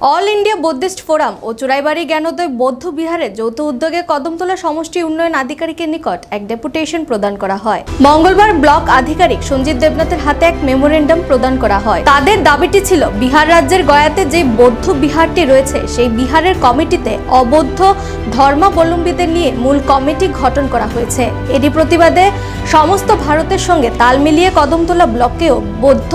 All India Buddhist forum ও চুরাইবাড়ি জ্ঞানোদয় বৌদ্ধ বিহারে যৌথ উদ্যোগে কদমতলা সমষ্টি উন্নয়ন আধিকারিকের নিকট এক ডেপুটেশন প্রদান করা হয়। মঙ্গলবার ব্লক আধিকারিক সঞ্জিত দেবনাথের হাতে এক মেমোরেন্ডাম প্রদান করা হয়। তাদের দাবিটি ছিল বিহার রাজ্যের গয়াতে যে বৌদ্ধ বিহারটি রয়েছে সেই বিহারের কমিটিতে অবৌদ্ধ ধর্মাবলম্বীদের নিয়ে মূল কমিটি গঠন করা হয়েছে। এরই প্রতিবাদে সমস্ত ভারতের সঙ্গে তাল মিলিয়ে কদমতলা ব্লকেও বৌদ্ধ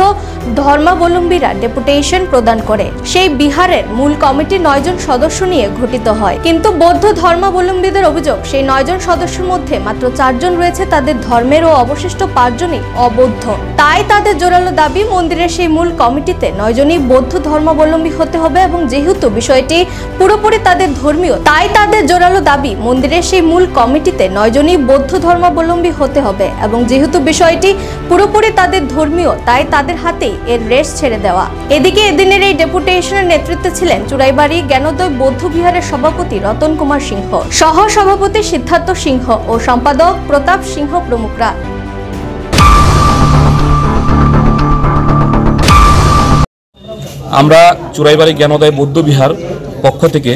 ধর্মাবলম্বীরা ডেপুটেশন প্রদান করে। সেই বিহারের মূল কমিটি 9 জন সদস্য নিয়ে গঠিত হয়, কিন্তু বৌদ্ধ ধর্মাবলম্বীদের অভিযোগ সেই 9 জন সদস্যের মধ্যে মাত্র 4 জন রয়েছে তাদের ধর্মের ও অবশিষ্ট 5 জনই অবৌদ্ধ। তাই তাদের জোরালো দাবি মন্দিরের সেই মূল কমিটিতে 9 জনই বৌদ্ধ ধর্মাবলম্বী হতে হবে এবং যেহেতু বিষয়টি পুরোপুরি তাদের ধর্মীয় তাই তাদের জোরালো দাবি মন্দিরের সেই মূল কমিটিতে 9 জনই বৌদ্ধ ধর্মাবলম্বী হতে হবে এবং যেহেতু বিষয়টি পুরোপুরি তাদের ধর্মীয় তাই তাদের হাতেই এর রেশ ছেড়ে দেওয়া। এদিকে এদিনের এই ডেপুটেশনের নেতৃত্বে ছিলেন চুরাইবাড়ি জ্ঞানোদয় বৌদ্ধ বিহারের সভাপতি রতন কুমার সিংহ, সহ সভাপতি সিদ্ধার্থ সিংহ ও সম্পাদক প্রতাপ সিংহ প্রমুখরা। আমরা চুরাইবাড়ি জ্ঞানোদয় বৌদ্ধ বিহার পক্ষ থেকে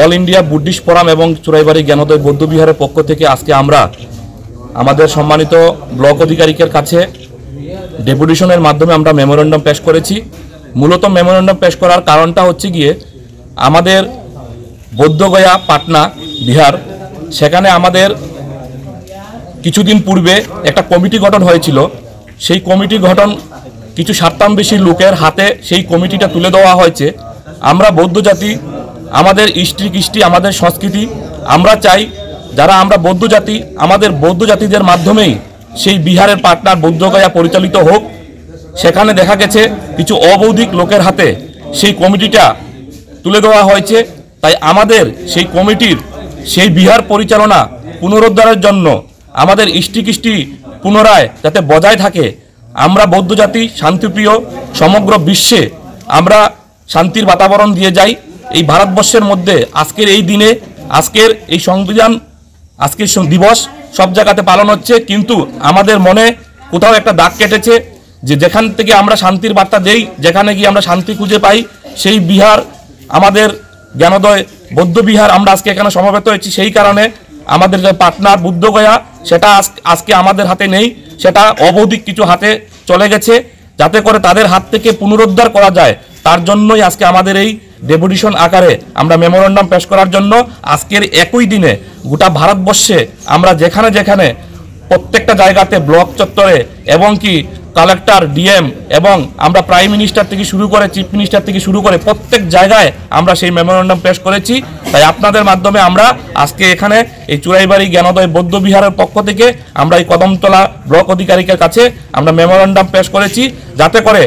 অল ইন্ডিয়া বুদ্ধিস্ট ফোরাম এবং চুরাইবাড়ি জ্ঞানোদয় বৌদ্ধ বিহারের পক্ষ থেকে আজকে আমরা আমাদের সম্মানিত ব্লক আধিকারিকের কাছে ডেপুটেশনের মাধ্যমে আমরা মেমোরেন্ডাম পেশ করেছি। মূলত মেমোরেন্ডাম পেশ করার কারণটা হচ্ছে গিয়ে আমাদের বৌদ্ধগয়া পাটনা বিহার সেখানে আমাদের কিছুদিন পূর্বে একটা কমিটি গঠন হয়েছিল। সেই কমিটি গঠন কিছু স্বার্থান্বেষী লোকের হাতে সেই কমিটিটা তুলে দেওয়া হয়েছে। আমরা বৌদ্ধ জাতি, আমাদের কৃষ্টি আমাদের সংস্কৃতি, আমরা চাই যারা আমরা বৌদ্ধ জাতি আমাদের বৌদ্ধ জাতিদের মাধ্যমেই সেই বিহারের পাটনার বৌদ্ধগয়া পরিচালিত হোক। সেখানে দেখা গেছে কিছু অবৌদ্ধিক লোকের হাতে সেই কমিটিটা তুলে দেওয়া হয়েছে। তাই আমাদের সেই কমিটির সেই বিহার পরিচালনা পুনরুদ্ধারের জন্য আমাদের কৃষ্টি পুনরায় যাতে বজায় থাকে, আমরা বৌদ্ধ জাতি শান্তিপ্রিয়, সমগ্র বিশ্বে আমরা শান্তির বাতাবরণ দিয়ে যাই। এই ভারতবর্ষের মধ্যে আজকের এই দিনে আজকের এই সংবিধান আজকের দিবস সব জায়গাতে পালন হচ্ছে, কিন্তু আমাদের মনে কোথাও একটা দাগ কেটেছে যে যেখান থেকে আমরা শান্তির বার্তা দেই, যেখানে গিয়ে আমরা শান্তি খুঁজে পাই, সেই বিহার আমাদের জ্ঞানোদয় বৌদ্ধ বিহার আমরা আজকে এখানে সমবেত হয়েছি। সেই কারণে আমাদের যে পাটনার বুদ্ধগয়া সেটা আজকে আমাদের হাতে নেই, সেটা অবৌদ্ধিক কিছু হাতে চলে গেছে। যাতে করে তাদের হাত থেকে পুনরুদ্ধার করা যায় তার জন্যই আজকে আমাদের এই ডেপুটেশন আকারে আমরা মেমোরেন্ডাম পেশ করার জন্য আজকের একই দিনে গোটা ভারতবর্ষে আমরা যেখানে যেখানে প্রত্যেকটা জায়গাতে ব্লক চত্বরে এবং কি কালেক্টর, ডিএম এবং আমরা প্রাইম মিনিস্টার থেকে শুরু করে চিফ মিনিস্টার থেকে শুরু করে প্রত্যেক জায়গায় আমরা সেই মেমোরেন্ডাম পেশ করেছি। তাই আপনাদের মাধ্যমে আমরা আজকে এখানে এই চুরাইবাড়ি জ্ঞানোদয় বৌদ্ধ বিহারের পক্ষ থেকে আমরা এই কদমতলা ব্লক আধিকারিকের কাছে আমরা মেমোরেন্ডাম পেশ করেছি, যাতে করে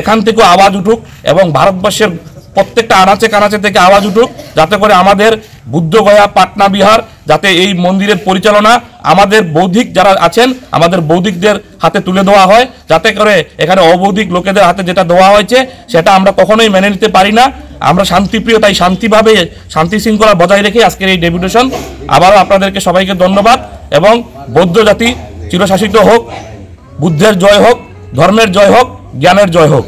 এখান থেকেও আওয়াজ উঠুক এবং ভারতবর্ষের প্রত্যেকটা আনাচে কানাচে থেকে আওয়াজ উঠুক, যাতে করে আমাদের বুদ্ধগয়া পাটনা বিহার যাতে এই মন্দিরের পরিচালনা আমাদের বৌদ্ধিক যারা আছেন আমাদের বৌদ্ধিকদের হাতে তুলে দেওয়া হয়। যাতে করে এখানে অবৌদ্ধিক লোকেদের হাতে যেটা দেওয়া হয়েছে সেটা আমরা কখনোই মেনে নিতে পারি না। আমরা শান্তিপ্রিয়, তাই শান্তিভাবে শান্তি শৃঙ্খলা বজায় রেখে আজকের এই ডেপুটেশন। আবারও আপনাদেরকে সবাইকে ধন্যবাদ এবং বৌদ্ধ জাতি চিরশাসিত হোক, বুদ্ধের জয় হোক, ধর্মের জয় হোক, জ্ঞানের জয় হোক।